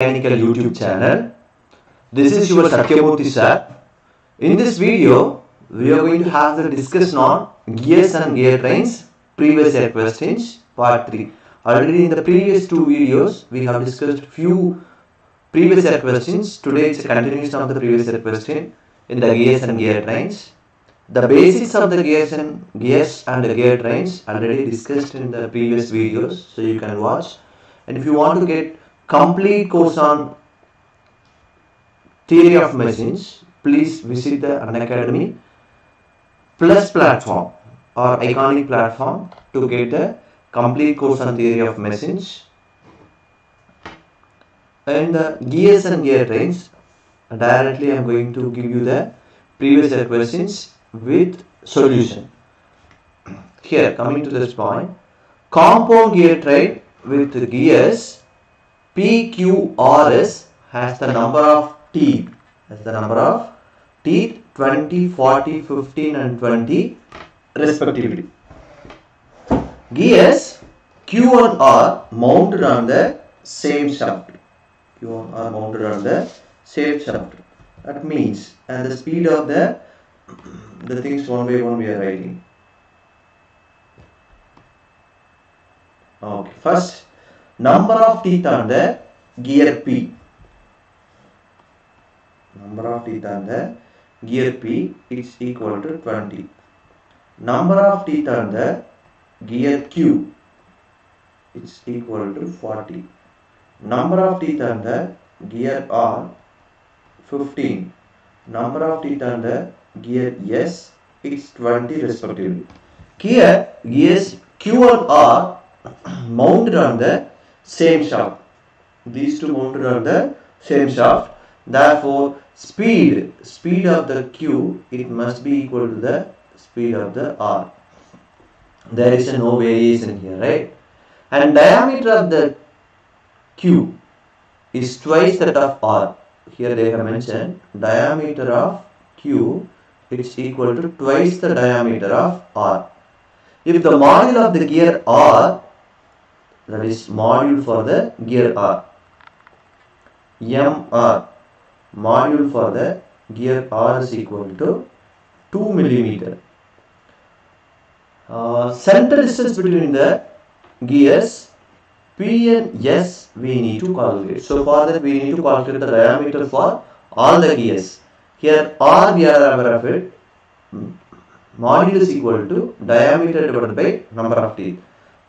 Mechanical YouTube channel. This is your Sathyamoorthy sir. In this video, we are going to have the discussion on gears and gear trains, previous year questions, part 3. Already in the previous two videos, we have discussed few previous year questions. Today it's a continuation of the previous year question in the gears and gear trains. The basics of the gears and the gear trains already discussed in the previous videos, so you can watch. And if you want to get complete course on theory of machines, please visit the Unacademy Plus platform or iconic platform to get the complete course on theory of machines. And the gears and gear trains, directly I am going to give you the previous year questions with solution. Here, coming to this point, compound gear train with gears PQRS has the number of teeth. 20, 40, 15 and 20 respectively. Gears Q and R mounted on the same shaft. That means, and the speed of the things one by one we are writing. Okay, first, number of teeth on the gear P. Number of teeth on the gear P is equal to 20. Number of teeth on the gear Q is equal to 40. Number of teeth on the gear R 15. Number of teeth on the gear S is 20 respectively. Here gears Q and R mounted on the same shaft. These two mounted on the same shaft. Therefore, speed of the Q, it must be equal to the speed of the R. There is no variation here, right? And diameter of the Q is twice that of R. Here they have mentioned diameter of Q is equal to twice the diameter of R. If the module of the gear R, that is module for the gear R, MR, module for the gear R is equal to 2 mm. Center distance between the gears P and S we need to calculate. So for that we need to calculate the diameter for all the gears. Here R we are aware of it. Module is equal to diameter divided by number of teeth.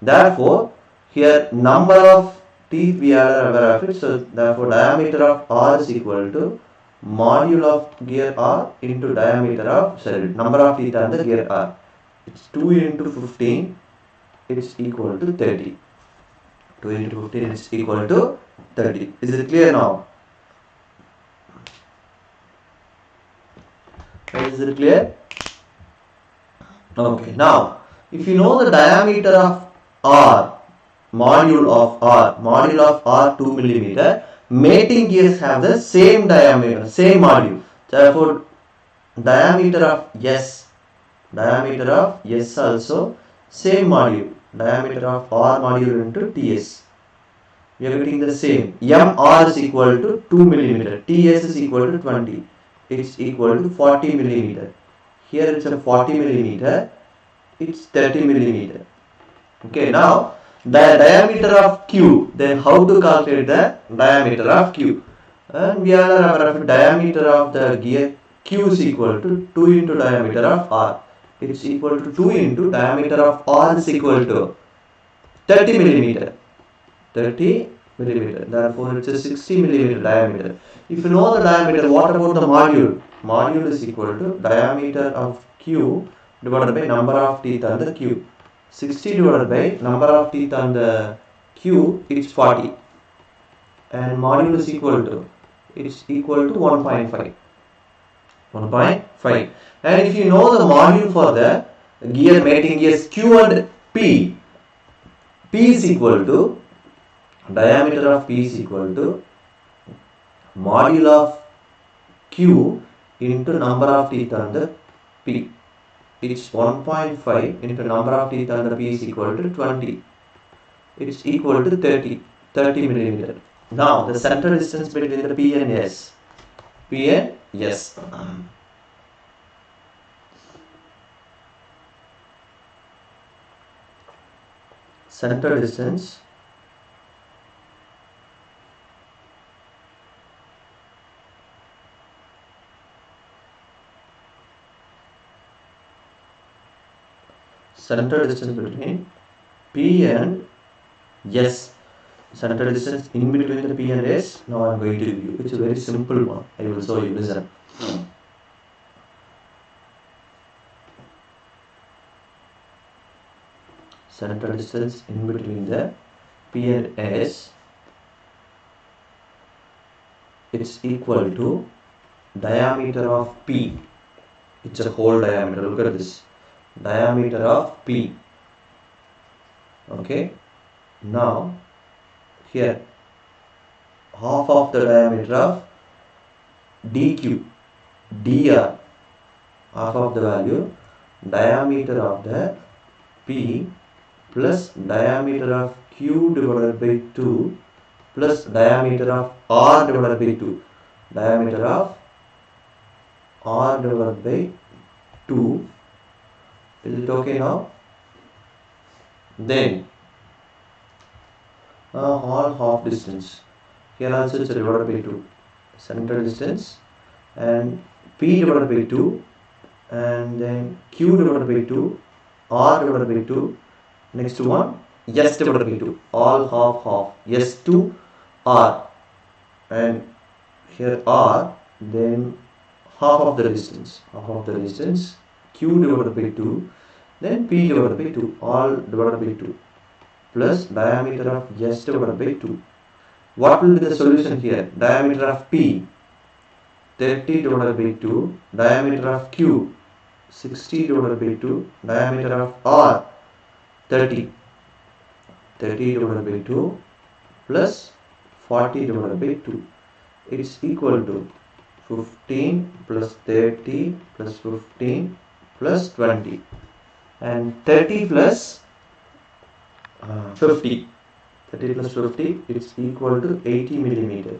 Therefore, here number of teeth we are aware of it. So therefore diameter of R is equal to module of gear R into diameter of number of teeth on the gear R. It's 2 into 15. It's equal to 30. 2 into 15 is equal to 30. Is it clear now? Is it clear? Okay. Now, if you know the diameter of R, module of R 2 mm, mating gears have the same diameter, same module. Therefore, diameter of S also same module. Diameter of R module into TS. We are getting the same. MR is equal to 2 mm. TS is equal to 20. It's equal to 40 mm. Here it's a 40 mm. It's 30 mm. Okay, now the diameter of Q. Then how to calculate the diameter of Q? And we are aware of diameter of the gear Q is equal to 2 into diameter of R. It's equal to 2 into diameter of R is equal to 30 mm. 30 mm. Therefore, it's a 60 mm diameter. If you know the diameter, what about the module? Module is equal to diameter of Q divided by number of teeth on the Q. 60 divided by number of teeth on the Q, it's 40. And module is equal to 1.5. 1.5. And if you know the module for the gear mating gears Q and P, P is equal to, diameter of P is equal to module of Q into number of teeth on the P. It's 1.5 into number of teeth on the P is equal to 20. It's equal to 30 millimeter. Now the center distance between the P and S. P and S. Center distance between P and S. Center distance in between the P and S. Now I am going to give you. It's a very simple one. I will show you. Listen. Center distance in between the P and S. It's equal to diameter of P. It's a whole diameter. Look at this. Diameter of P. Okay. Now here half of the diameter of dq, dr, half of the value diameter of the P plus diameter of Q divided by 2 plus diameter of R divided by 2. Diameter of R divided by 2. Is it okay now? Then all half distance. Here also it's divided by 2. Center distance and P divided by 2 and then Q divided by 2, R divided by 2. Next one S divided by 2. All half. S2 R and here R, then half of the distance. Q divided by 2, then P divided by 2, all divided by 2 plus diameter of S divided by 2. What will be the solution here? Diameter of P 30 divided by 2, diameter of Q 60 divided by 2, diameter of R 30 divided by 2 plus 40 divided by 2. It is equal to 15 plus 30 plus 15 plus 20 and 30 plus 50. 30 plus 50, it's equal to 80 millimeter.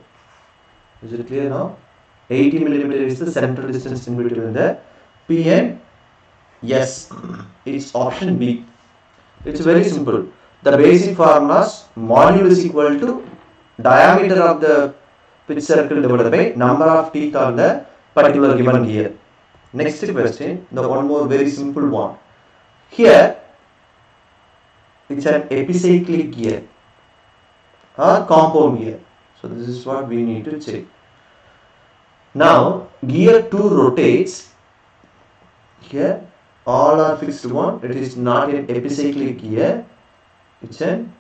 Is it clear now? 80 millimeter is the center distance in between the P and S. It's option B. It's very simple. The basic formulas, module is equal to diameter of the pitch circle divided by number of teeth on the particular given gear. Next question, the one more very simple one. Here, it's an epicyclic gear or compound gear. So this is what we need to check. Now, gear 2 rotates. Here, all are fixed one. It is not an epicyclic gear. It's an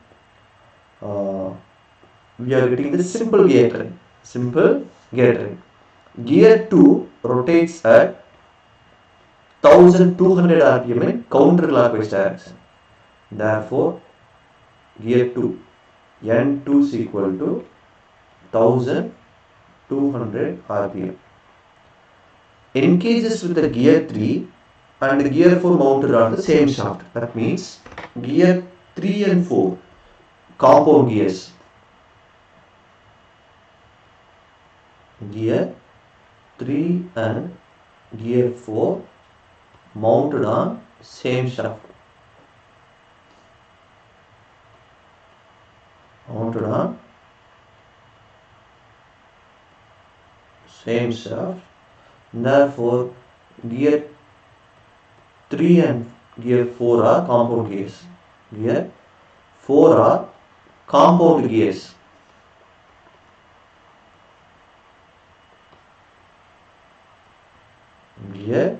we are getting the simple gear train. Gear 2 rotates at 1200 rpm in counterclockwise direction. Therefore, gear 2 N2 is equal to 1200 rpm. Engages with the gear 3 and gear 4 mounted on the same shaft. That means gear 3 and 4 compound gears. Gear 3 and gear 4 mounted on same shaft. Mounted on same shaft. Therefore, gear 3 and gear 4 are compound gears. Gear 4 are compound gears. Gear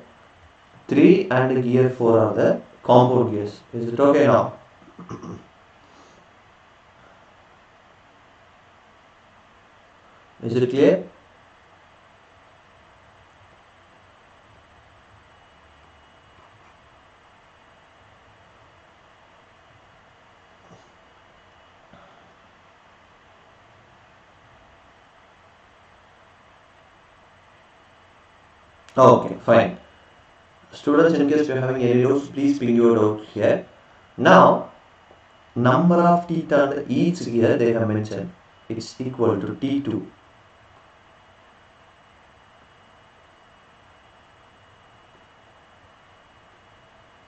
3 and gear 4 are the compound gears. Is it okay now? Is it clear? Okay, fine. Students, in case you are having any doubts, please ping your doubt here. Now, number of teeth on each gear they have mentioned. it's equal to T2.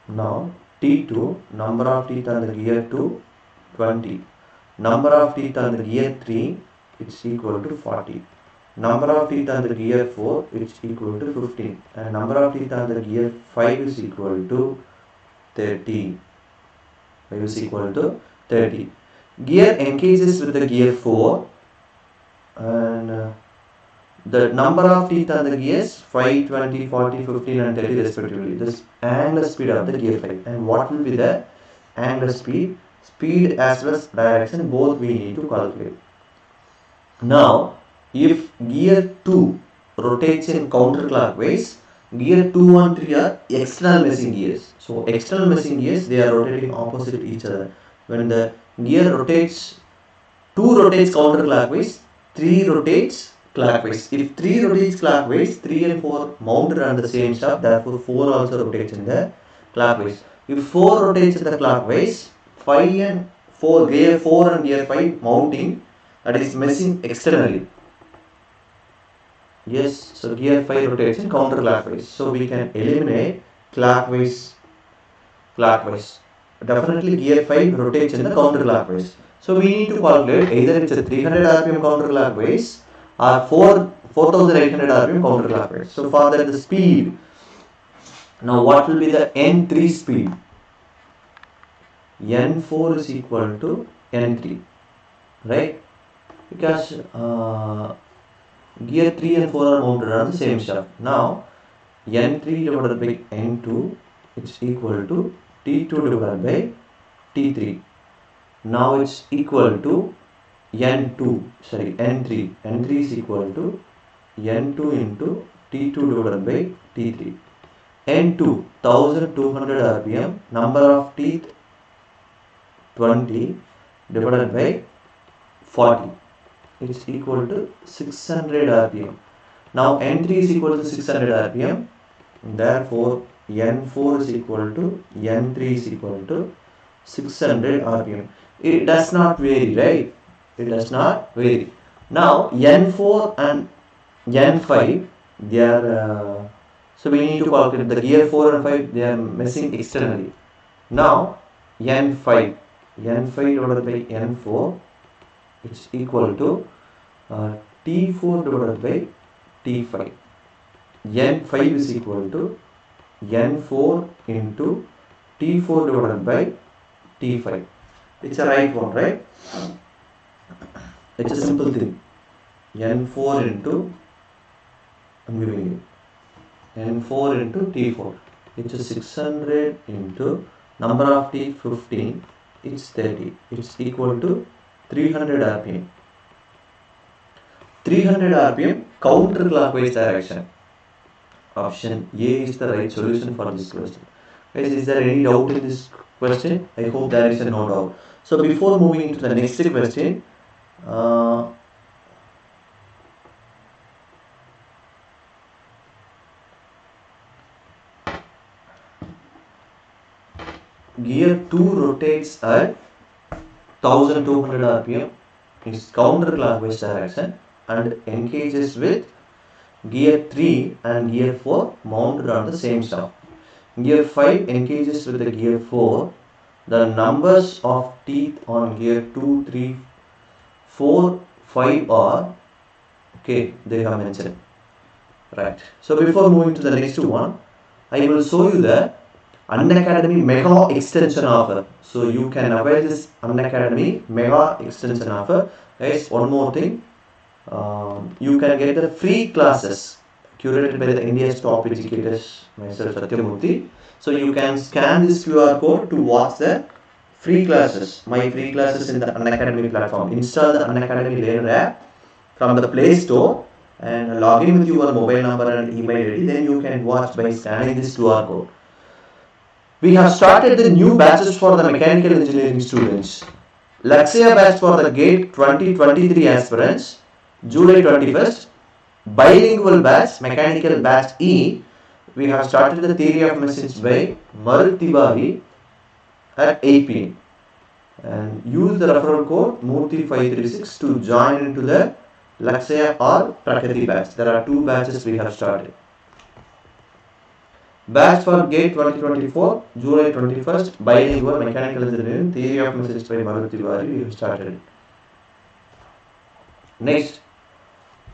Now T2, number of teeth on the gear 2, 20. Number of teeth on the gear 3, it's equal to 40. Number of teeth on the gear 4, it's equal to 15. And number of teeth on the gear 5 is equal to 30. 5 is equal to 30. Gear engages with the gear 4, and the number of teeth on the gears 5, 20, 40, 15 and 30 respectively. This angular speed of the gear 5. And what will be the angular speed? Speed as well as direction, both we need to calculate. Now, if gear 2 rotates in counterclockwise, gear 2 and 3 are external meshing gears. So, external meshing gears, they are rotating opposite each other. When the gear rotates, 2 rotates counterclockwise, 3 rotates clockwise. If 3 rotates clockwise, 3 and 4 mounted on the same shaft, therefore 4 also rotates in the clockwise. If 4 rotates in the clockwise, 5 and 4, gear 4 and gear 5 mounting, that is meshing externally. Yes, so gear 5 rotates in counterclockwise. So we can eliminate clockwise. Definitely gear 5 rotates in the counterclockwise. So we need to calculate either it's a 300 rpm counterclockwise or 4800 rpm counterclockwise. So for that the speed. Now what will be the N3 speed? N4 is equal to N3, right? Because gear 3 and 4 are mounted on the same shaft. Now N3 divided by N2, it's equal to T2 divided by T3. Now it's equal to N3. N3 is equal to N2 into T2 divided by T3. N2, 1200 rpm, number of teeth 20 divided by 40. It's equal to 600 rpm. Now N3 is equal to 600 rpm. Therefore N4 is equal to N3 is equal to 600 rpm. It does not vary, right? It does not vary. Now N4 and N5, they are so we need to calculate the gear 4 and 5, they are meshing externally. Now N5 divided by N4, it's equal to T4 divided by T5. N5 is equal to N4 into T4 divided by T5. It's a right one, right? It's a simple thing. N4 into, I'm giving you N4 into T4. It's a 600 into number of teeth 15. It's 30. It's equal to 300 rpm. 300 rpm counterclockwise direction. Option A is the right solution for this question. Guys, is there any doubt in this question? I hope there is no doubt. So before moving into the next question, gear 2 rotates at 1200 rpm, is counterclockwise direction, and engages with gear 3 and gear 4 mounted on the same shaft. Gear 5 engages with the gear 4. The numbers of teeth on gear 2, 3, 4, 5 are, okay, they have mentioned. Right. So before moving to the next one, I will show you the Unacademy Mega Extension Offer. So you can avail this Unacademy Mega Extension Offer. Guys, one more thing. You can get the free classes curated by the India's top educators, myself Sathyamoorthy. So you can scan this QR code to watch the free classes, my free classes in the Unacademy platform. Install the Unacademy Learner app from the Play Store and log in with your mobile number and email ID. Then you can watch by scanning this QR code. We have started the new batches for the mechanical engineering students. Lakshya batch for the GATE 2023 aspirants, July 21st. Bilingual batch, mechanical batch E. We have started the theory of machines by Marutibari at 8 p.m. and use the referral code Moorthy536 to join into the Lakshya or Prakati batch. There are 2 batches we have started. Batch for GATE 2024, July 21st, bilingual mechanical engineering, theory of message by Maruti Vari, we have started. Next,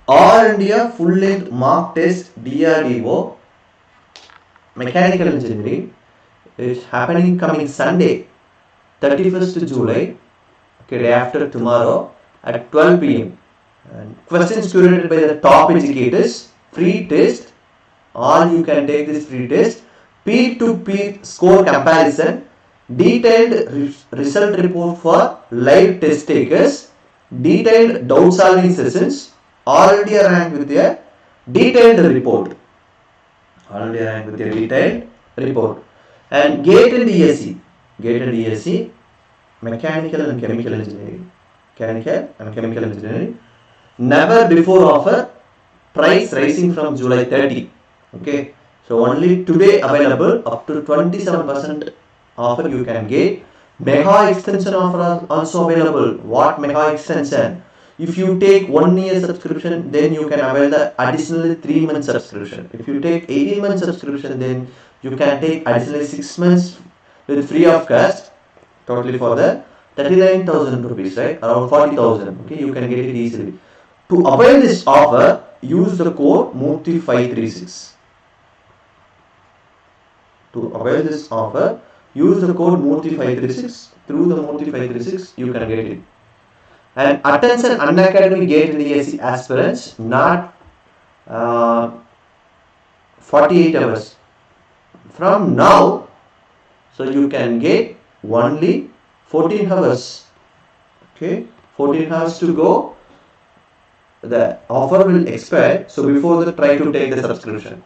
All India full length mock test DRDO mechanical engineering is happening coming Sunday, 31st July, okay, day after tomorrow at 12 p.m. And questions curated by the top educators, free test. All you can take this free test, peer-to-peer score comparison, detailed result report for live test takers, detailed doubt solving sessions, all India ranked with a detailed report. All India ranked with a detailed report. And GATE and ESE, GATE and ESE, mechanical and chemical engineering, never before offer, price rising from July 30. Okay, so only today available, up to 27% offer you can get. Mega extension offer also available. What mega extension? If you take 1 year subscription, then you can avail the additional 3 month subscription. If you take 18 month subscription, then you can take additional 6 months with free of cost, totally for the 39,000 rupees, right? Around 40,000. Okay, you can get it easily. To avail this offer, use the code Moorthy536. To avail this offer, use the code Moorthy536. Through the Moorthy536, you can get it. And attention Unacademy GATE and ESE aspirants, not 48 hours. From now, so you can get only 14 hours. Okay, 14 hours to go. The offer will expire. So before that, try to take the subscription.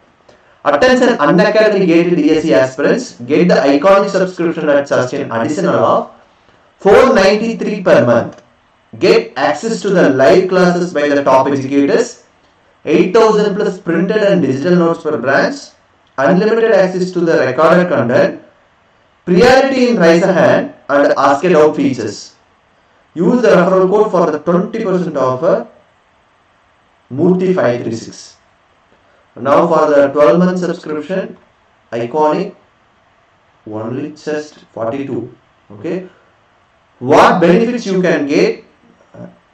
Attention Unacademy GATE and ESE aspirants, get the iconic subscription at such an additional of $493 per month. Get access to the live classes by the top educators, 8,000 plus printed and digital notes per branch, unlimited access to the recorded content, priority in raise a hand and ask it out features. Use the referral code for the 20% offer Moorthy536. Now for the 12-month subscription, iconic, only just 42. Okay. What benefits you can get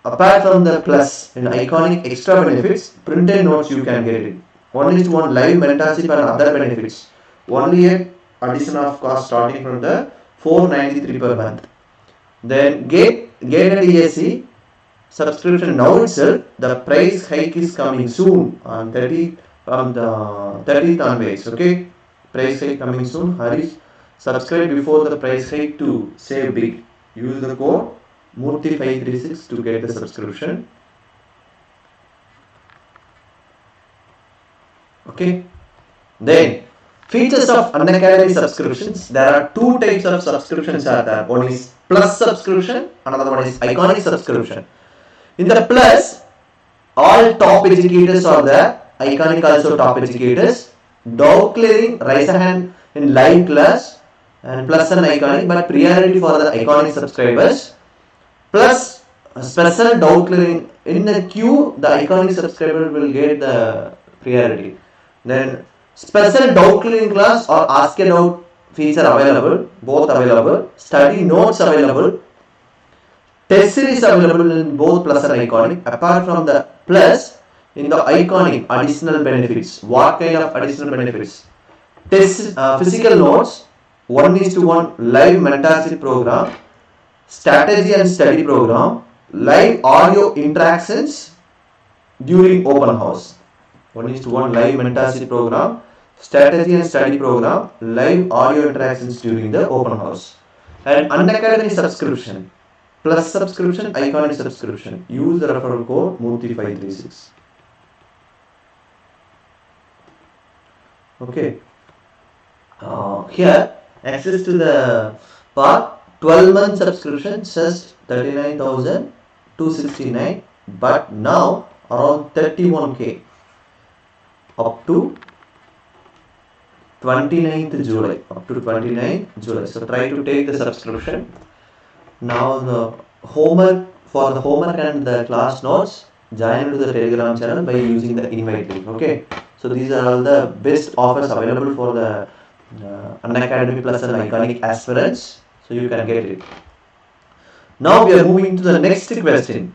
apart from the plus in iconic extra benefits? Printed notes you can get it. 1:1 live mentorship and other benefits. Only a addition of cost starting from the $493 per month. Then GATE and ESE subscription now itself, the price hike is coming soon on 30th onwards. Okay, price hike coming soon. Hurry, subscribe before the price hike to save big. Use the code Moorthy536 to get the subscription. Okay, then features of Unacademy subscriptions. There are 2 types of subscriptions are there. One is plus subscription, another one is iconic subscription. In the plus, all top educators are there. Iconic also top educators. Doubt clearing, raise a hand in live class, and plus and iconic, but priority for the iconic subscribers. Plus special doubt clearing in the queue, the iconic subscriber will get the priority. Then special doubt clearing class or ask a doubt feature available, both available. Study notes available. Test series available in both plus and iconic. Apart from the plus, in the iconic, additional benefits. What kind of additional benefits? Test physical notes, 1:1 live mentorship program, strategy and study program, live audio interactions during open house. 1:1 live mentorship program, strategy and study program, live audio interactions during the open house. And Unacademy subscription, plus subscription, iconic subscription. Use the referral code Moorthy536. Okay. Here, access to the part 12-month subscription says 39,269, but now around 31k up to 29th July. Up to 29th July. So try to take the subscription. Now the homework, for the homework and the class notes, join to the Telegram channel by using the invite link. Okay. So these are all the best offers available for the Unacademy Plus and Iconic aspirants. So you can get it. Now we are moving to the next question.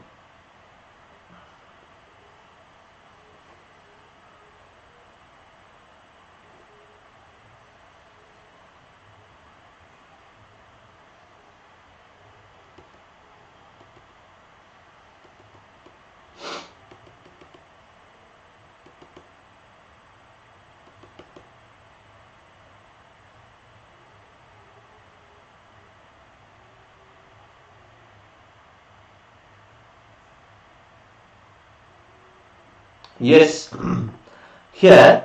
Yes, here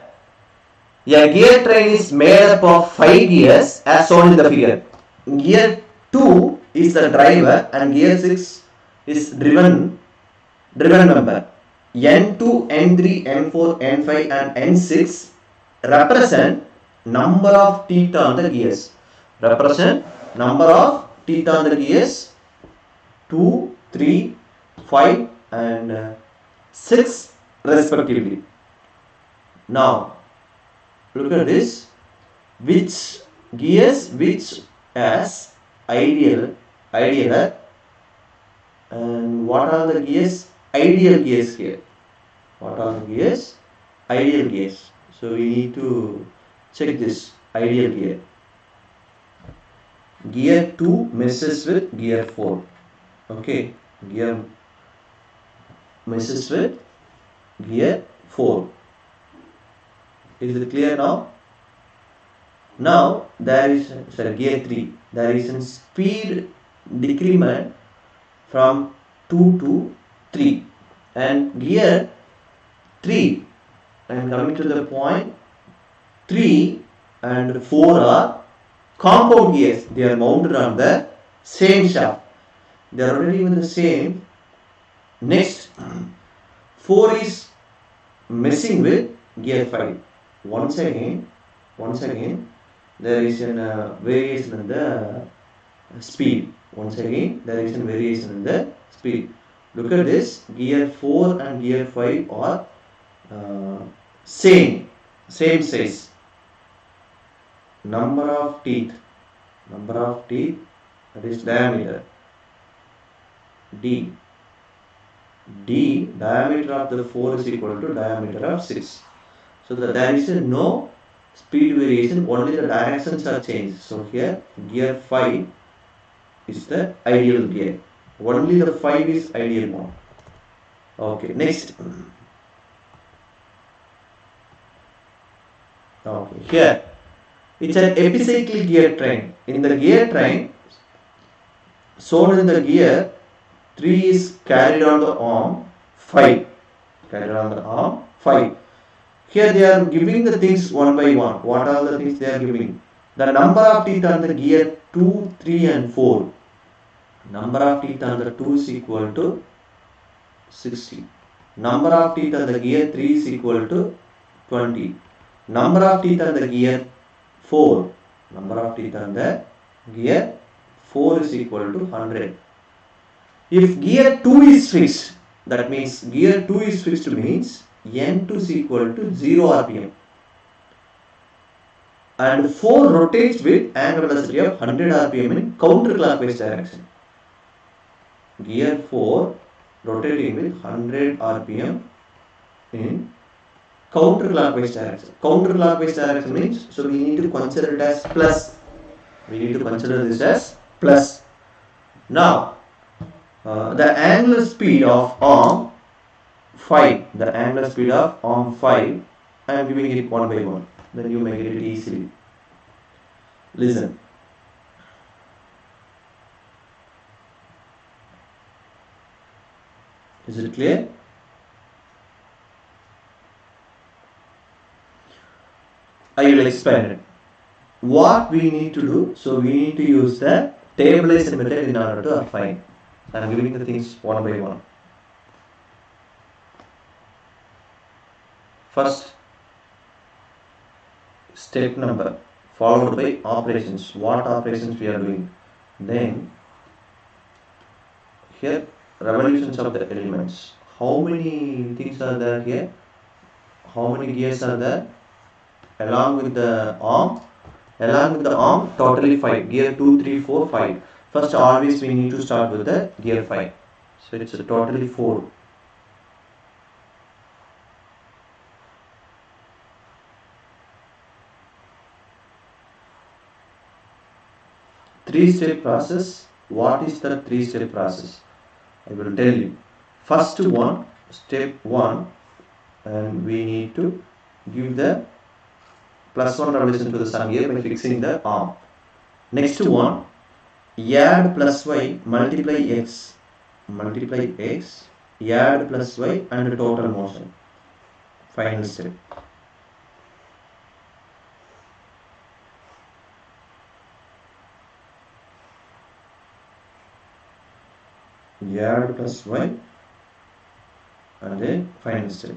a gear train is made up of 5 gears as shown in the figure. Gear 2 is the driver and gear 6 is driven member. N2, N3, N4, N5 and N6 represent number of teeth on the gears. Represent number of teeth on the gears 2, 3, 5 and 6 respectively. Now look at this. Which gears which as ideal and what are the gears ideal gears here? What are the gears ideal gears? So we need to check this ideal gear. Gear 2 messes with gear 4. Okay, gear messes with gear 4. Is it clear now? Now there is gear 3. There is a speed decrement from 2 to 3 and gear 3, I am coming to the point, 3 and 4 are compound gears. They are mounted on the same shaft. They are already in the same. Next, 4 is messing with gear 5. Once again there is a variation in the speed. Once again there is a variation in the speed. Look at this, gear 4 and gear 5 are same size. Number of teeth, that is diameter. D diameter of the 4 is equal to diameter of 6. So there is no speed variation, only the directions are changed. So here gear 5 is the ideal gear. Only the 5 is ideal one. Okay, next. Okay, here it's an epicyclic gear train. In the gear train, shown in the gear 3 is carried on the arm 5. Here they are giving the things one by one. What are the things they are giving? The number of teeth on the gear 2, 3 and 4. Number of teeth on the 2 is equal to 60. Number of teeth on the gear 3 is equal to 20. Number of teeth on the gear 4. Number of teeth on the gear 4 is equal to 100. If gear 2 is fixed, that means gear 2 is fixed means N2 is equal to 0 RPM. And 4 rotates with angular velocity of 100 RPM in counterclockwise direction. Gear 4 rotating with 100 RPM in counterclockwise direction. Counterclockwise direction means, so we need to consider it as plus. We need to consider this as plus. Now, the angular speed of arm 5. The angular speed of arm 5. I am giving it one by one. Then you may get it easily. Listen. Is it clear? I will explain it. What we need to do, so we need to use the tabulation method in order to find. I am giving the things one by one. First, step number followed by operations. What operations we are doing? Then here revolutions of the elements. How many things are there here? How many gears are there? Along with the arm, totally 5. Gear 2, 3, 4, 5. First, always we need to start with the gear 5. So it's a totally 4. Three-step process. What is the three-step process? I will tell you. First one, step 1, and we need to give the +1 revolution to the sum gear by fixing the arm. Next one, add +y, multiply x, add +y and total motion. Final step. Add +y and then final step.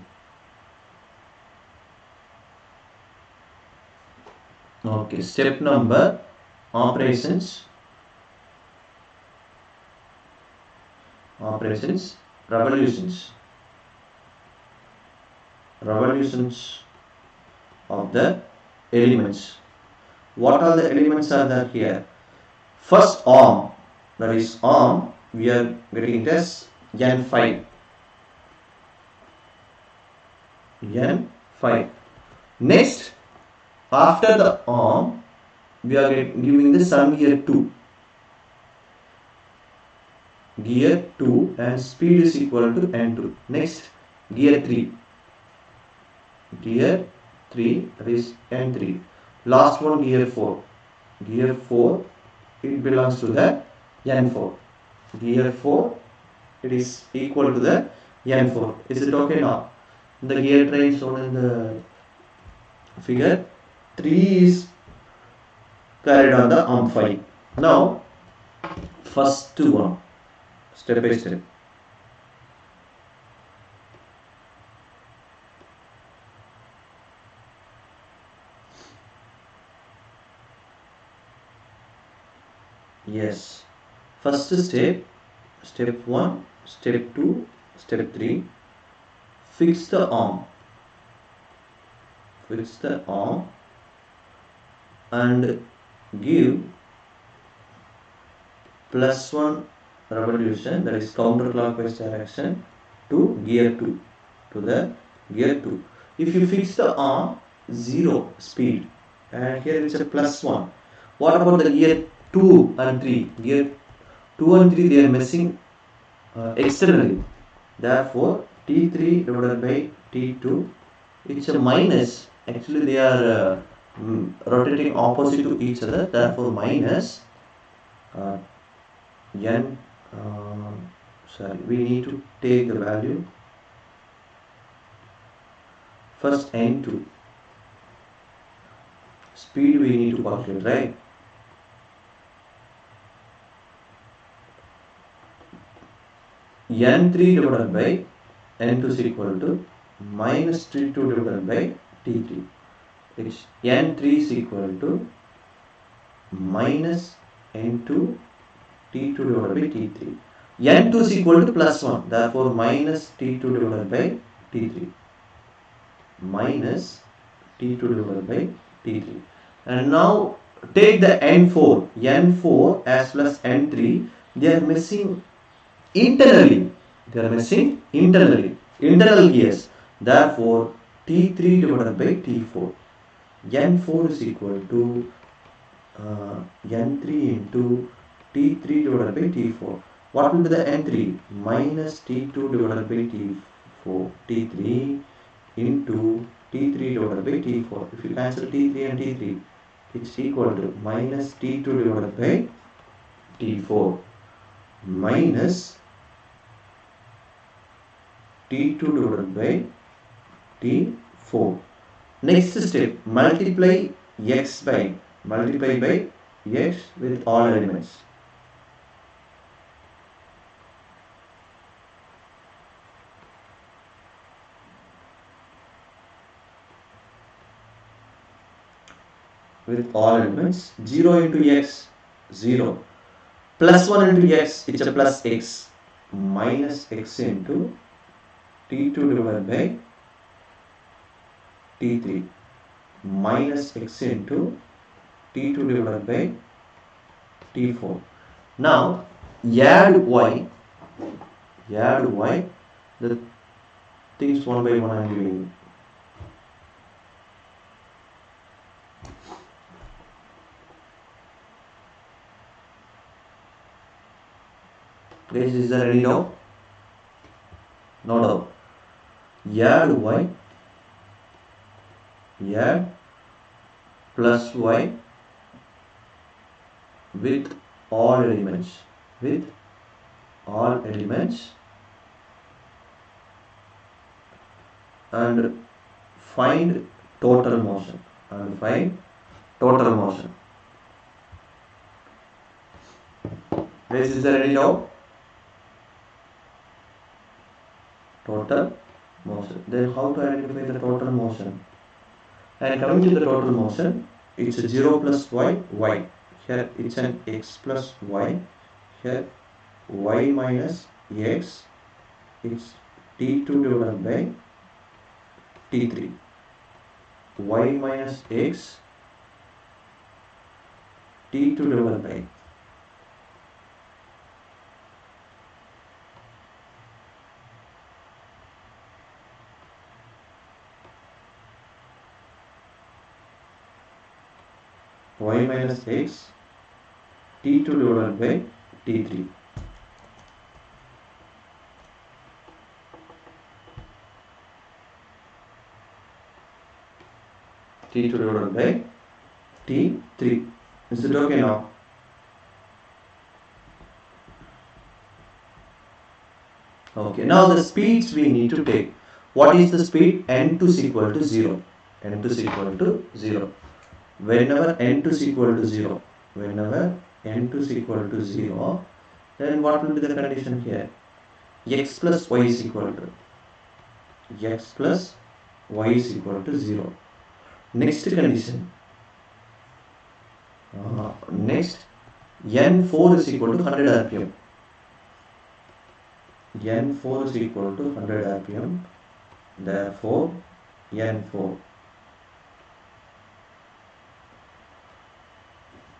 Okay, step number operations, revolutions of the elements. What are the elements are there here? First arm, that is arm, we are getting this n5. Next, after the arm, we are giving the sum gear 2. Gear 2 and speed is equal to n2. Next, gear 3. Gear 3, that is n3. Last one, gear 4. Gear 4, it belongs to the n4. Gear 4, it is equal to the n4. Is it okay now? The gear train shown in the figure 3 is carried on the arm 5. Now, first one, step by step. Yes. First step, step 1, step 2, step 3. Fix the arm. And give +1 revolution, that is counterclockwise direction, to gear 2, to the gear 2. If you fix the arm 0 speed, and here it's a +1. What about the gear 2 and 3? Gear 2 and 3, they are missing externally. Therefore, T3 divided by T2, it's a minus. Actually, they are rotating opposite to each other. Therefore, minus n. We need to take the value. First n2. Speed we need to calculate, right? n3 divided by n2 is equal to minus T2 divided by T3. Which n3 is equal to minus n2 T2 divided by T3. n2 is equal to +1. Therefore, minus T2 divided by T3. Minus T2 divided by T3. And now take the n4. n4 as plus n3. They are missing internally. Internal gears. Therefore, T3 divided by T4. n4 is equal to n3 into T3 divided by T4. What will be the n3? Minus T2 divided by T4. T3 into T3 divided by T4. If you cancel T3 and T3, it's equal to minus T2 divided by T4 minus T2 divided by T4. Next step, multiply x by x with all elements. With all elements, 0 into x, 0. +1 into x, it's a plus x. minus x into T2 divided by T3 minus x into T2 divided by T4. Now add y, the things one by one I am giving you. Guys, is there any doubt? No doubt. Add y, add plus y with all elements, and find total motion, Guys, is there any doubt? Total motion. Then how to identify the total motion? And coming to the total motion, it's 0 plus y. Here it's an x plus y. Here y minus x. It's T2 divided by T3. Y minus x. T2 divided by y minus x T2 divided by T3. T2 divided by T3. Is it okay now? Okay, now the speeds we need to take. What is the speed? N2 is equal to 0. N2 is equal to 0. Whenever N2 is equal to 0, then what will be the condition here? X plus y is equal to 0. Next condition. Next, N4 is equal to 100 rpm. N4 is equal to 100 rpm. Therefore, N4.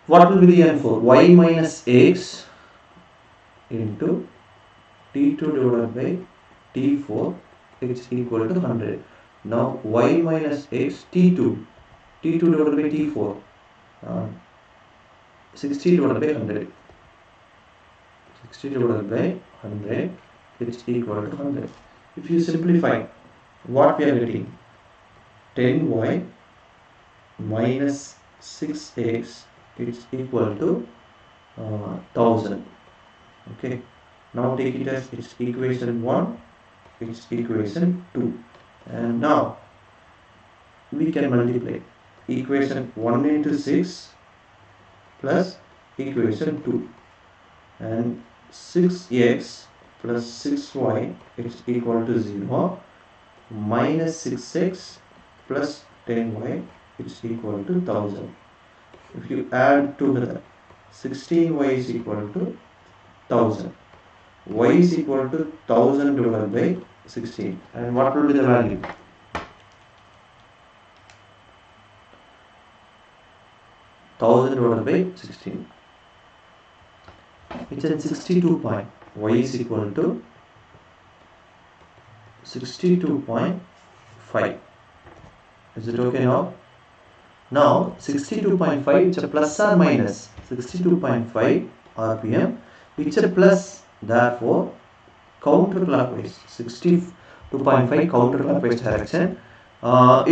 What will be the N4? Y minus x into T2 divided by T4 is equal to 100. Now y minus x T2 divided by T4, 60 divided by 100. 60 divided by 100 is equal to 100. If you simplify, what we are getting? 10y minus 6x is equal to 1000. Okay. Now take it as its equation 1, its equation 2. And now we can multiply equation 1 into 6 plus equation 2. And 6x plus 6y is equal to 0. Minus 6x plus 10y is equal to 1000. If you add together, 16y is equal to 1000. Y is equal to 1000 divided by 16. And what will be the value? Thousand divided by 16. It's at 62 point. Y is equal to 62.5. Is it okay now? Now 62.5, it's a plus or minus 62.5 rpm. It's a plus, therefore counterclockwise, 62.5 counterclockwise direction.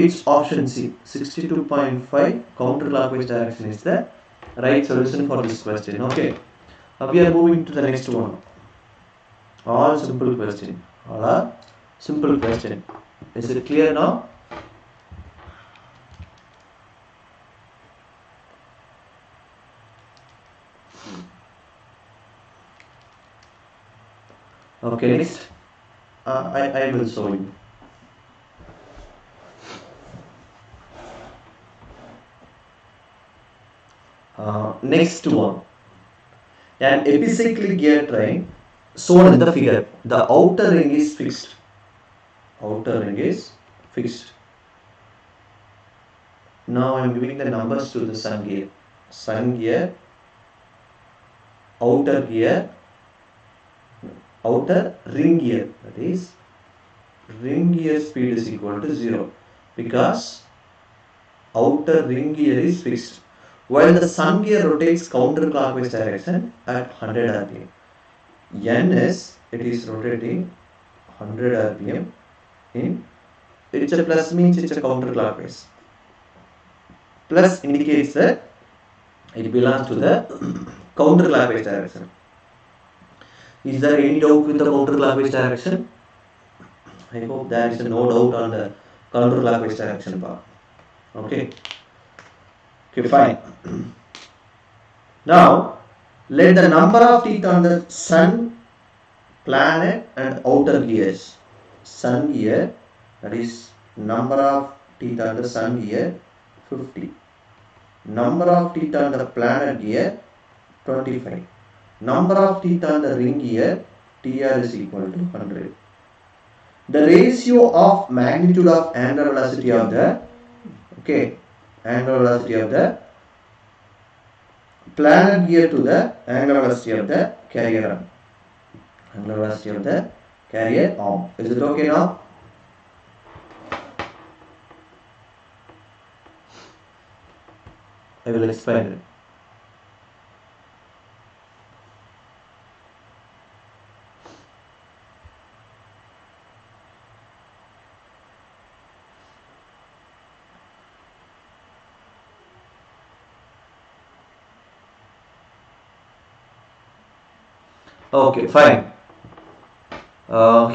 It's option C. 62.5 counterclockwise direction is the right solution for this question. Okay. We are moving to the next one. All simple question. All are simple question. Is it clear now? Okay, next. I will show you. Next one. An epicyclic gear train shown in the figure. The outer ring is fixed. Outer ring is fixed. Now I am giving the numbers to the sun gear. Sun gear, outer gear, outer ring gear. That is, ring gear speed is equal to 0 because outer ring gear is fixed. While the sun gear rotates counterclockwise direction at 100 rpm. N is, it is rotating 100 rpm in, it's a plus means it's a counterclockwise. Plus indicates that it belongs to the counterclockwise direction. Is there any doubt with the counterclockwise direction? I hope there is no doubt on the counterclockwise direction part. Okay. Okay, fine. Now, let the number of teeth on the sun, planet and outer gears. Sun gear, that is number of teeth on the sun gear, 50. Number of teeth on the planet gear, 25. Number of teeth on the ring gear, TR is equal to 100. The ratio of magnitude of angular velocity of the, angular velocity of the planet gear to the angular velocity of the carrier arm. Angular velocity of the carrier arm. Is it okay now? I will explain it. Okay, fine.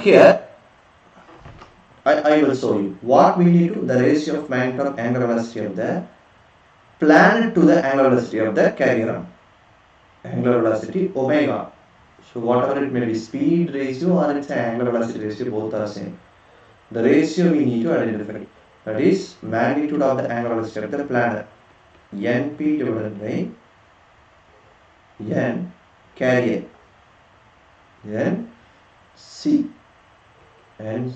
Here, I will show you what we need to, the ratio of magnitude of angular velocity of the planet to the angular velocity of the carrier arm. Angular velocity omega. So whatever it may be, speed ratio or its angular velocity ratio, both are same. The ratio we need to identify, that is magnitude of the angular velocity of the planet, NP divided by N carrier, then C, and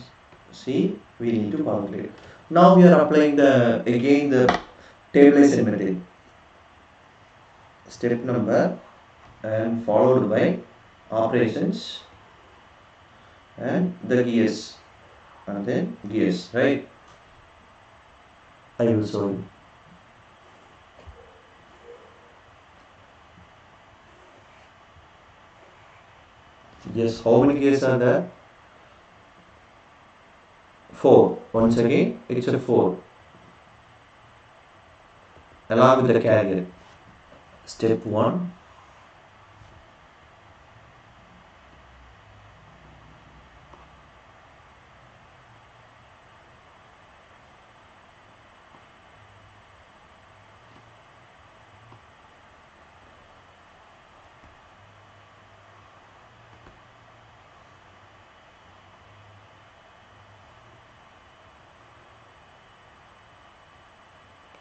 C we need to calculate. Now we are applying the tabulation method. Step number and followed by operations and the gears, and then gears, right? I will show you. Yes, how many gears are there? 4. Once again, it's a 4. Along with the carrier. Step 1.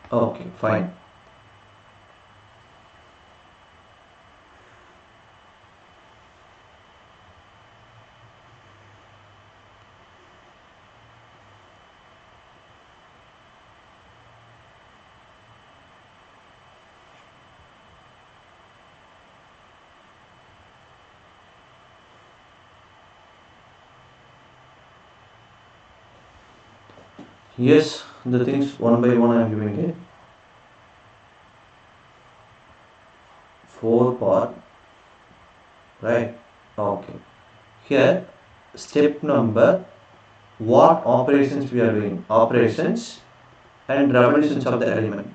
Okay, fine. Yes, the things one by one I am giving it. 4 part, right? Okay. Here, step number, what operations we are doing? Operations and revolutions of the element.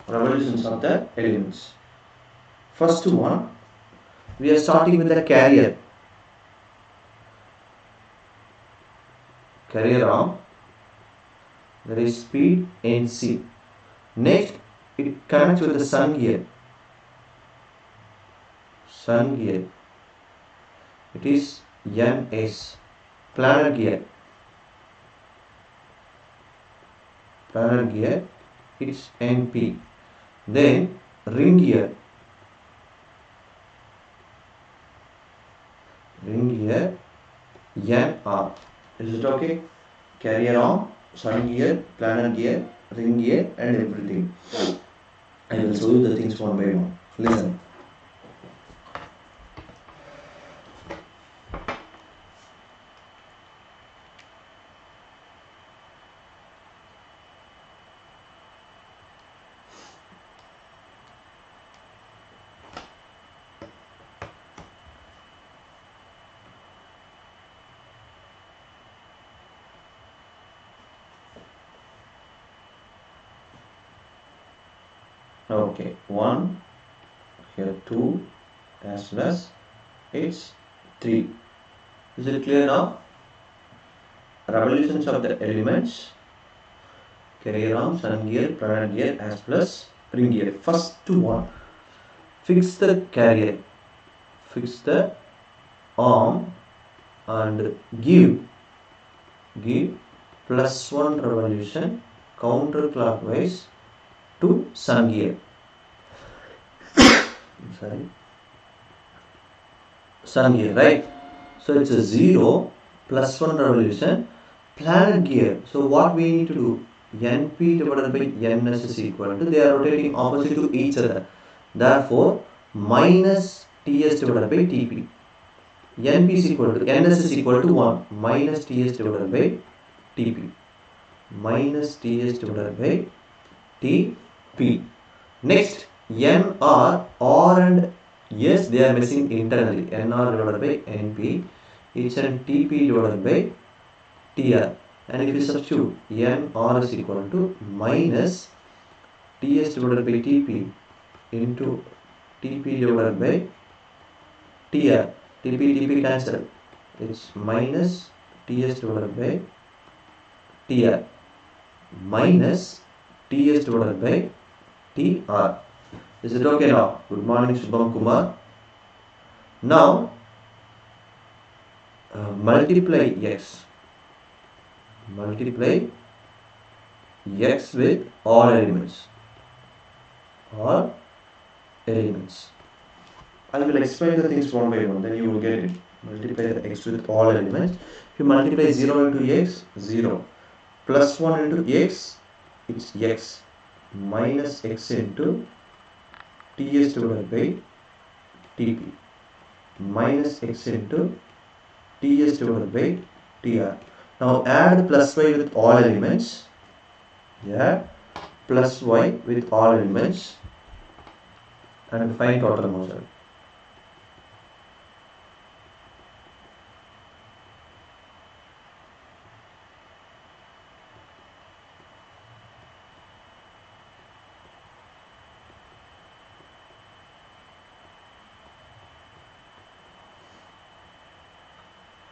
Revolutions of the elements. First one, we are starting with the carrier. Carrier arm, there is speed NC. Next, it connects with the sun gear. Sun gear, it is NS. Planet gear, planar gear, it's NP. Then ring gear NR. Is it okay? Carrier arm, sun gear, planar gear, ring gear, and everything. I will show you the things one by one. Listen. Okay, 1, here 2, as well as it's 3. Is it clear now? Revolutions of the elements, carrier arm, sun gear, planar gear, as plus ring gear. First one, fix the carrier, fix the arm, and give +1 revolution counterclockwise to sun gear. Sun gear, right? So it's a 0 +1 revolution. Planar gear. So what we need to do? NP divided by NS is equal to, they are rotating opposite to each other. Therefore, minus TS divided by TP. NP is equal to, NS is equal to 1 minus TS divided by TP. Minus TS divided by TP. Next, NR, R and S, they are missing internally. NR divided by NP. It's an TP divided by TR. And if you substitute, NR is equal to minus TS divided by TP into TP divided by TR. TP cancel. It's minus TS divided by TR minus TS divided by TR. Is it okay now? Good morning, Shubham Kumar. Now, multiply X. Multiply X with all elements. All elements. I will explain the things one by one, then you will get it. Multiply the X with all elements. If you multiply 0 into X, 0. Plus 1 into X, it's X. Minus X into TS divided by TP. Minus X into TS divided by TR. Now add plus Y with all elements. Add plus Y with all elements and find total motion.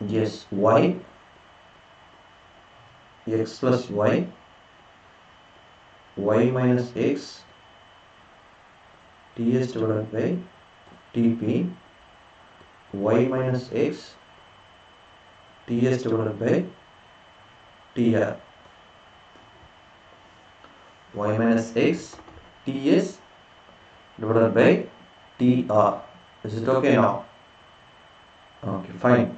Yes, Y, X plus Y, Y minus X, TS divided by TP, Y minus X, TS divided by TR. Y minus X, TS divided by TR. Is it okay now? Okay, fine.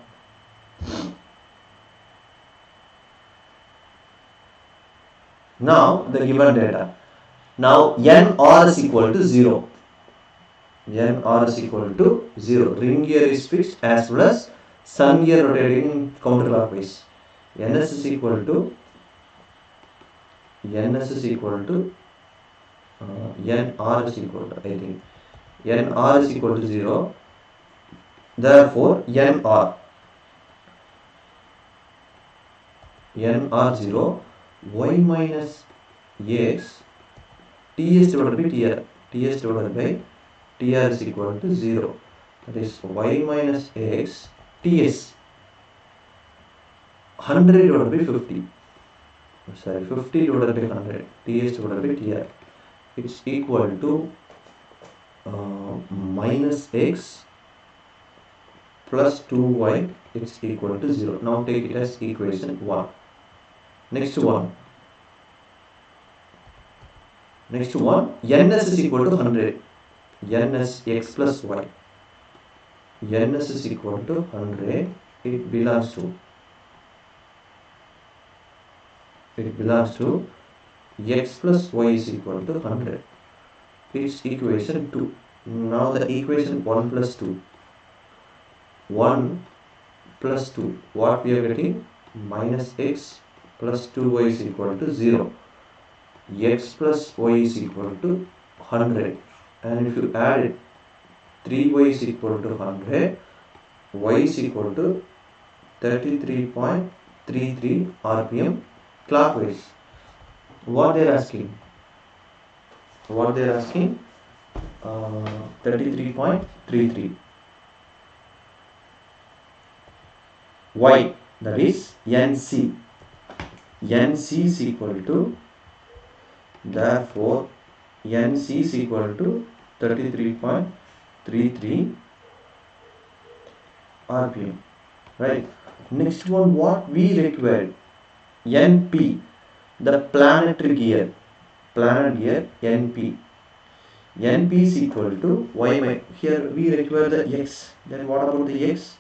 Now the given data. Now NR is equal to 0. NR is equal to 0. Ring gear is fixed as well as sun gear rotating counterclockwise. NS is equal to NR is equal to I think NR is equal to 0. Therefore NR 0, Y minus X, TS divided by TR. TS divided by TR is equal to 0. That is Y minus X, TS 100 divided by 50. Sorry, 50 divided by 100. TS divided by TR. It's equal to minus X plus 2Y. It's equal to 0. Now take it as equation 1. Next one. Next one, ns is equal to 100. Ns x plus y. Ns is equal to 100. It belongs to x plus y is equal to 100. It's equation 2. Now the equation 1 plus 2. 1 plus 2. What we are getting? Minus x plus 2y is equal to 0. X plus y is equal to 100. And if you add it, 3y is equal to 100. Y is equal to 33.33 RPM clockwise. What they are asking? 33.33. Y, that is NC. NC is equal to, therefore NC is equal to 33.33 RPM. Right. Next one, what we required? NP, the planetary gear. NP. NP is equal to y. Here we require the x. Then what about the x?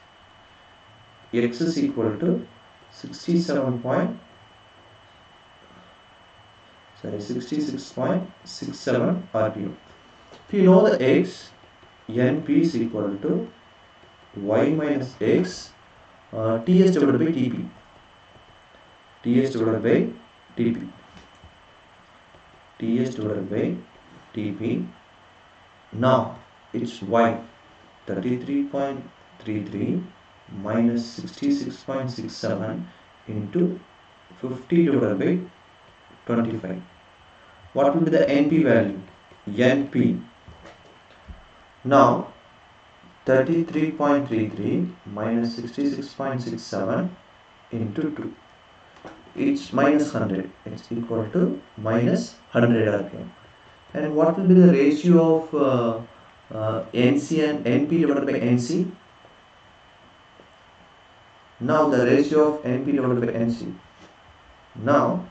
X is equal to 66.67 RPM. If you know the x, NP is equal to y minus x TS divided by TP. TS divided by TP. TS divided by TP. Now it's y 33.33 minus 66.67 into 50 divided by 25. What will be the NP value? NP. Now 33.33 minus 66.67 into 2. It's minus 100. It's equal to minus 100 RPM. And what will be the ratio of NC and NP divided by NC? Now the ratio of NP divided by NC. Now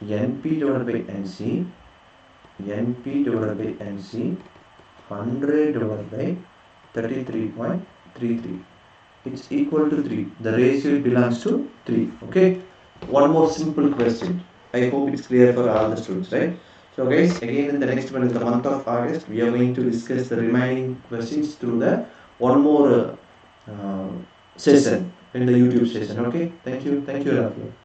NP divided by NC 100 divided by 33.33. It's equal to 3. The ratio belongs to 3. Okay. One more simple question. I hope it's clear for all the students, right? So guys, again in the next one is the month of August. We are going to discuss the remaining questions through the one more session in the YouTube session. Okay. Thank you. Thank you, Lakshya.